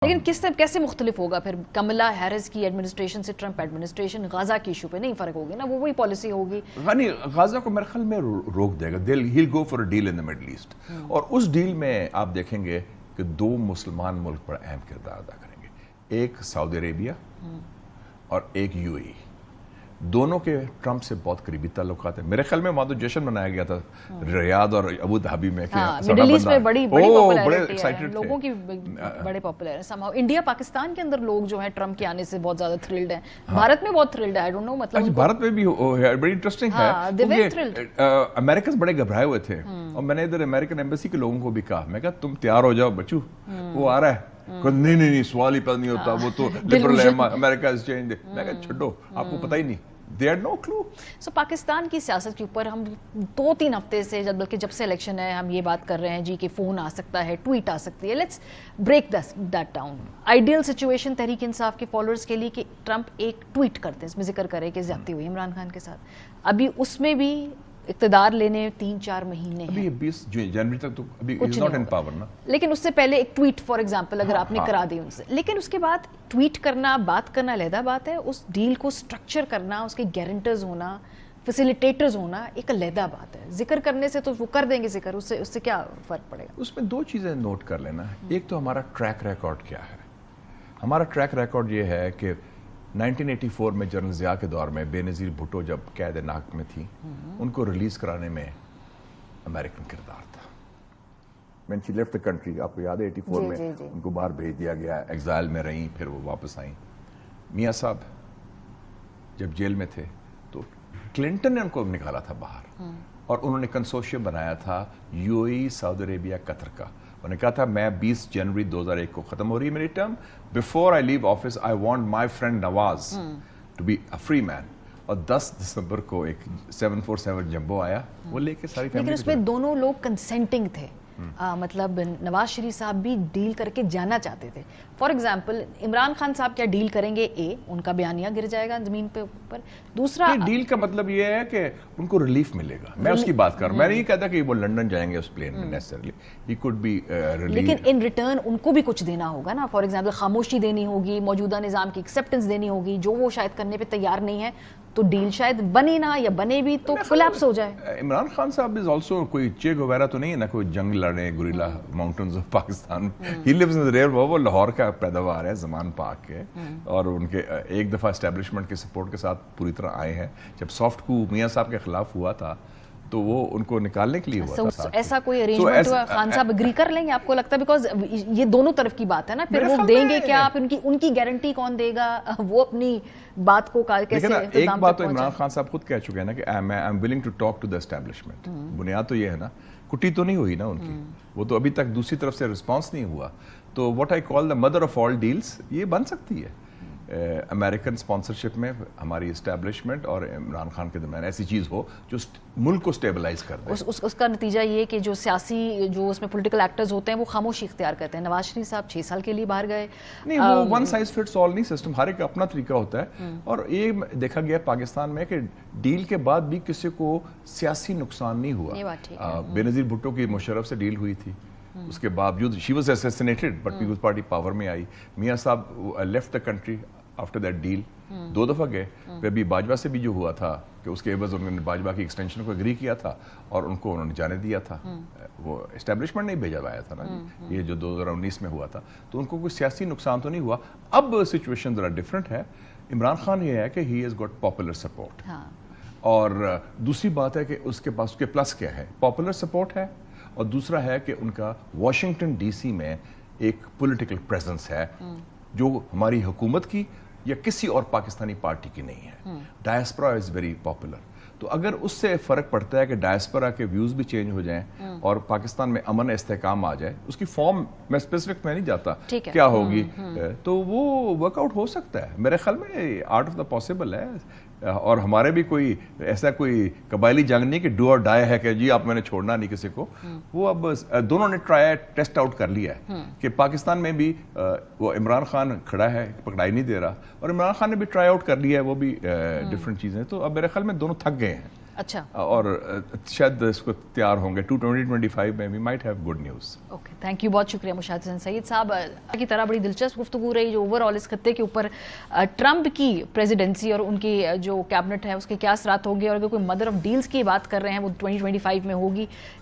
لیکن کس طرح کیسے مختلف ہوگا پھر کملا ہیرس کی ایڈمنسٹریشن سے ٹرمپ ایڈمنسٹریشن؟ غازہ کی ایشو پہ نہیں فرق ہوگی نا، وہ وہی پالیسی ہوگی. غنی غازہ کو میرے خیال میں روک دے گا. he'll go for a deal in the Middle East. اور اس ڈیل میں آپ دیکھیں گے کہ دو مسلمان ملک بڑا اہم کردار ادا کریں گے. ایک سعودی عربیہ اور ایک UAE. دونوں کے ٹرمپ سے بہت قریبی تعلقات ہیں. میرے خیال میں وہاں تو جشن منایا گیا تھا ریاض اور ابو دھابی میں. مڈل ایسٹ میں بڑی پاپولیرٹی ہے لوگوں کی، بڑے پاپولر ہیں. somehow انڈیا پاکستان کے اندر لوگ جو ہیں ٹرمپ کے آنے سے بہت زیادہ تھرلڈ ہیں. بھارت میں بہت تھرلڈ ہے. I don't know مطلب بھارت میں بھی بڑی انٹرسٹنگ ہے. امریکنز بڑے گھبرائے ہوئے تھے اور میں نے ادھر امریکن ایمبیسی کے لوگوں کو بھی کہا، میں کہا تم تیار ہو جاؤ بچو، وہ آ رہا ہے. نہیں سوال ہی پیدا نہیں ہوتا، وہ تو لبرل ہے، امریکہ has changed. میں کہا چھوڑو، آپ کو پتہ ہی نہیں. They had no clue. So Pakistan کی سیاست کے اوپر ہم 2-3 ہفتے سے، بلکہ جب سے الیکشن ہے، ہم یہ بات کر رہے ہیں جی کہ فون آ سکتا ہے، ٹویٹ آ سکتی ہے. Let's break that down. Ideal situation Tehreek Insaf کے فالوورز کے لیے کہ ٹرمپ ایک ٹویٹ کرتے ہیں، اس میں ذکر کرے کہ زیادتی ہوئی عمران خان کے ساتھ. ابھی اس میں بھی اقتدار لینے 3-4 مہینے ہیں. ابھی 20 جنوری تک تو ابھی is not in power نا. لیکن اس سے پہلے ایک ٹویٹ فار ایگزامپل اگر آپ نے کرا دی ان سے، لیکن اس کے بعد ٹویٹ کرنا، بات کرنا علیحدہ بات ہے، اس ڈیل کو سٹرکچر کرنا، اس کے گارنٹرز ہونا، فیسیلیٹیٹرز ہونا ایک علیحدہ بات ہے. ذکر کرنے سے تو وہ کر دیں گے ذکر، اس سے کیا فرق پڑے گا؟ اس میں 2 چیزیں نوٹ کر لینا. ایک تو ہمارا ٹریک ریکارڈ کیا ہے. ہمارا ٹریک ریکارڈ یہ ہے کہ 1984 میں جنرل ضیاء کے دور میں بے نظیر بھٹو جب قید ناک میں تھی، ان کو ریلیز کرانے میں امریکن کردار تھا. when she left the country، آپ کو یاد ہے 84 میں ان کو باہر بھیج دیا گیا، ایگزائل میں رہیں، پھر وہ واپس آئیں. میاں صاحب جب جیل میں تھے تو کلنٹن نے ان کو نکالا تھا باہر، اور انہوں نے کنسورشیم بنایا تھا UAE، سعودی عربیہ، قطر کا. انہوں نے کہا تھا میں 20 جنوری 2001 کو ختم ہو رہی ہے میری term, before I leave office I want my friend Nawaz to be a free man. اور 10 دسمبر کو ایک 747 جمبو آیا، وہ لے کے ساری فیملی. لیکن اس میں دونوں لوگ کنسنٹنگ تھے، مطلب نواز شریف صاحب بھی ڈیل کر کے جانا چاہتے تھے. فار ایگزامپل عمران خان صاحب کیا ڈیل کریں گے؟ ان کا بیانیہ گر جائے گا زمین پہ اوپر. دوسرا ڈیل کا مطلب یہ ہے کہ ان کو ریلیف ملے گا. میں اس کی بات کر رہا ہوں، میں نہیں کہتا کہ وہ لنڈن جائیں گے اس پلین میں necessarily. He could be relief. لیکن ان ریٹرن ان کو بھی کچھ دینا ہوگا نا. فار ایگزامپل خاموشی دینی ہوگی، موجودہ نظام کی ایکسیپٹنس دینی ہوگی، جو وہ شاید کرنے پہ تیار نہیں ہے. تو ڈیل شاید بنے نہ، یا بنے بھی تو کولیپس ہو جائے. عمران خان صاحب از آلسو کوئی چے گویرا تو نہیں ہے نا، کوئی جنگ لڑے guerrilla mountains of Pakistan. He lives in the rear. وہ لاہور کا پیداوار ہے، زمان پاک کے، اور ان کے ایک دفعہ اسٹیبلشمنٹ کے سپورٹ کے ساتھ پوری طرح آئے ہیں. جب سافٹ کو میاں صاحب کے خلاف ہوا تھا تو وہ ان کو نکالنے کے لیے ہوا تھا. ایسا کوئی ارینجمنٹ ہوا؟ خان صاحب اگری کر لیں گے آپ کو لگتا ہے؟ بیکاز یہ دونوں طرف کی بات ہے نا. پھر وہ دیں گے کیا؟ ان کی گارنٹی کون دے گا؟ وہ اپنی بات کو کیسے؟ ایک بات تو عمران خان صاحب خود کہہ چکے ہیں نا کہ I am willing to talk to the establishment. بنیاد تو یہ ہے نا، کٹی تو نہیں ہوئی نا ان کی، وہ تو ابھی تک دوسری طرف سے رسپانس نہیں ہوا. تو what I call the mother of all deals یہ بن سکتی ہے امریکن اسپانسرشپ میں. ہماری اسٹیبلشمنٹ اور عمران خان کے درمیان ایسی چیز ہو جو ملک کو اسٹیبلائز کر دے. اس کا نتیجہ یہ کہ جو سیاسی، جو اس میں پولیٹیکل ایکٹرز ہوتے ہیں وہ خاموشی اختیار کرتے ہیں. نواز شریف صاحب 6 سال کے لیے باہر گئے. نہیں، وہ ون سائز فٹس آل نہیں سسٹم، ہر ایک کا اپنا طریقہ ہوتا ہے. اور یہ دیکھا گیا پاکستان میں کہ ڈیل کے بعد بھی کسی کو سیاسی نقصان نہیں ہوا. بے نظیر بھٹو کی مشرف سے ڈیل ہوئی تھی، اس کے باوجود she was assassinated but Peoples Party power میں آئی. میاں صاحب left the country after that deal. 2 دفعہ گئے. پھر ابھی باجوہ سے بھی جو ہوا تھا کہ اس کے عوض انہوں نے باجوہ کی ایکسٹینشن کو اگری کیا تھا اور ان کو انہوں نے جانے دیا تھا. وہ اسٹیبلشمنٹ نہیں بھیجا آیا تھا نا یہ جو 2019 میں ہوا تھا. تو ان کو کوئی سیاسی نقصان تو نہیں ہوا. اب سچویشن ذرا ڈفرینٹ ہے. عمران خان یہ ہے کہ he has got popular support, اور دوسری بات ہے کہ اس کے پاس اس کے پلس کیا ہے، پاپولر سپورٹ ہے، اور دوسرا ہے کہ ان کا واشنگٹن DC میں ایک پولیٹیکل پریزنس ہے جو ہماری حکومت کی یا کسی اور پاکستانی پارٹی کی نہیں ہے. Diaspora is very popular. تو اگر اس سے فرق پڑتا ہے کہ ڈائسپورا کے ویوز بھی چینج ہو جائیں اور پاکستان میں امن استحکام آ جائے، اس کی فارم میں اسپیسیفک میں نہیں جاتا کیا ہوگی، تو وہ ورک آؤٹ ہو سکتا ہے. میرے خیال میں آرٹ آف دا پاسبل ہے. اور ہمارے بھی کوئی ایسا کوئی قبائلی جنگ نہیں کہ ڈو اور ڈائی ہے کہ جی آپ میں نے چھوڑنا نہیں کسی کو. وہ اب دونوں نے ٹیسٹ آؤٹ کر لیا ہے کہ پاکستان میں بھی وہ عمران خان کھڑا ہے، پکڑائی نہیں دے رہا، اور عمران خان نے بھی ٹرائی آؤٹ کر لیا ہے، وہ بھی ڈفرینٹ چیزیں. تو اب میرے خیال میں دونوں تھک گئے ہیں. اچھا, اور شاید اس کو تیار ہوں گے 2025 میں. We might have good news. Okay, thank you, بہت شکریہ مشاہد حسین سعید صاحب. کی طرح بڑی دلچسپ گفتگو رہی جو اوور آل اس خطے کے اوپر ٹرمپ کی پریزیڈنسی اور ان کی جو کیبنٹ ہے اس کے کیا اثرات ہوں گے, اور اگر کوئی مدر آف ڈیلز کی بات کر رہے ہیں وہ 2025 میں ہوگی.